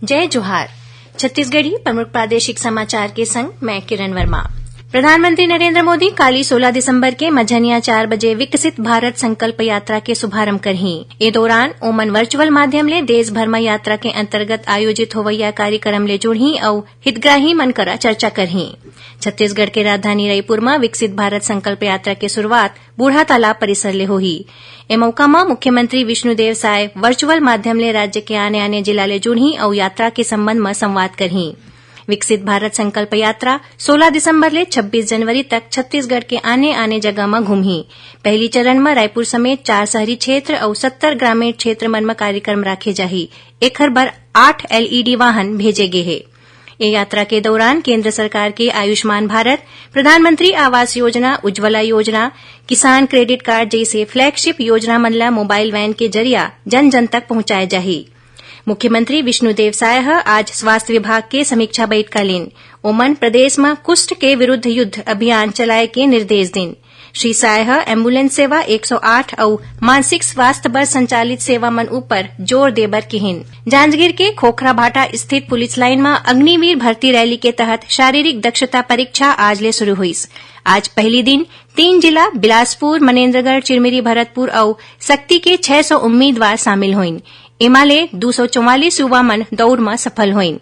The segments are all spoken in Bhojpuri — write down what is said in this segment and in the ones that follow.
जय जोहार। छत्तीसगढ़ी प्रमुख प्रादेशिक समाचार के संग मैं किरण वर्मा। प्रधानमंत्री नरेंद्र मोदी काली 16 दिसंबर के मझनिया 4 बजे विकसित भारत संकल्प यात्रा के शुभारंभ करही। ए दौरान ओमन वर्चुअल माध्यम ले देश भर में यात्रा के अंतर्गत आयोजित होवैया कार्यक्रम ले जुड़ही और हितग्राही मन करा चर्चा करही। छत्तीसगढ़ के राजधानी रायपुर में विकसित भारत संकल्प यात्रा के शुरुआत बूढ़ा तालाब परिसर ले होही। ए मौका में मुख्यमंत्री विष्णुदेव साय वर्चुअल माध्यम ले राज्य के आने जिला ले जुड़ही और यात्रा के संबंध में संवाद करही। विकसित भारत संकल्प यात्रा 16 दिसंबर ले 26 जनवरी तक छत्तीसगढ़ के आने जगह में घूमही। पहली चरण में रायपुर समेत 4 शहरी क्षेत्र और 70 ग्रामीण क्षेत्र मन में कार्यक्रम राखे जाही। एखर बर 8 LED वाहन भेजे गे हे। ये यात्रा के दौरान केंद्र सरकार के आयुष्मान भारत, प्रधानमंत्री आवास योजना, उज्ज्वला योजना, किसान क्रेडिट कार्ड जैसे फ्लैगशिप योजना मन ला मोबाइल वैन के जरिया जन जन तक पहुंचाए जाही। मुख्यमंत्री विष्णुदेव साय आज स्वास्थ्य विभाग के समीक्षा बैठक लीन। ओमन प्रदेश में कुष्ठ के विरुद्ध युद्ध अभियान चलाए के निर्देश दिन। श्री साय एम्बुलेंस सेवा 108 और मानसिक स्वास्थ्य पर संचालित सेवा मन ऊपर जोर देबर किहिन। जांजगीर के खोखराभाटा स्थित पुलिस लाइन में अग्निवीर भर्ती रैली के तहत शारीरिक दक्षता परीक्षा आज ले शुरू हुई। आज पहली दिन 3 जिला बिलासपुर, मनेन्द्रगढ़, चिरमिरी, भरतपुर और सक्ती के 600 उम्मीदवार शामिल हुईन। एमाले 244 युवा मन दौड़ में सफल हुईन।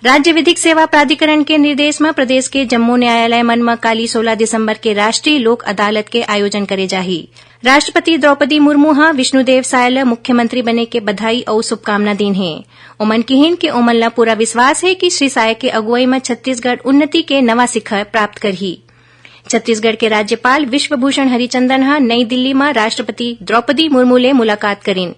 राज्य विधिक सेवा प्राधिकरण के निर्देश में प्रदेश के जम्मू न्यायालय मन में काली 16 दिसंबर के राष्ट्रीय लोक अदालत के आयोजन करे जाही। राष्ट्रपति द्रौपदी मुर्मू विष्णुदेव साय मुख्यमंत्री बने के बधाई और शुभकामना दीन है। ओमन किहिन के ओमन ला पूरा विश्वास है कि श्री साय के अगुवाई में छत्तीसगढ़ उन्नति के नवा शिखर प्राप्त करही। छत्तीसगढ़ के राज्यपाल विश्वभूषण हरिचंदन नई दिल्ली में राष्ट्रपति द्रौपदी मुर्मू ले मुलाकात करीन।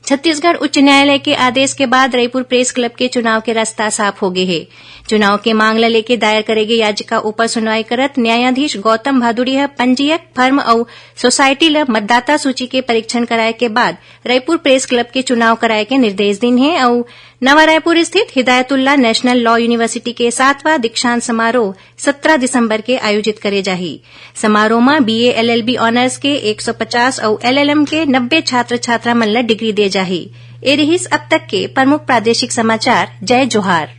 छत्तीसगढ़ उच्च न्यायालय के आदेश के बाद रायपुर प्रेस क्लब के चुनाव के रास्ता साफ हो गए है। चुनाव के मांग ला लेके दायर करे गई याचिका ऊपर सुनवाई करत न्यायाधीश गौतम भादुड़ी पंजीयक फर्म और सोसाइटी ला मतदाता सूची के परीक्षण कराए के बाद रायपुर प्रेस क्लब के चुनाव कराए के निर्देश दिन है और नवा रायपुर स्थित हिदायतुल्ला नेशनल लॉ यूनिवर्सिटी के 7वां दीक्षांत समारोह 17 दिसंबर के आयोजित करे जाही। समारोह में BA LLB ऑनर्स के 150 और LLM के 90 छात्र छात्रा मन ला डिग्री दे जाही। ए रहिस अब तक के प्रमुख प्रादेशिक समाचार। जय जोहार।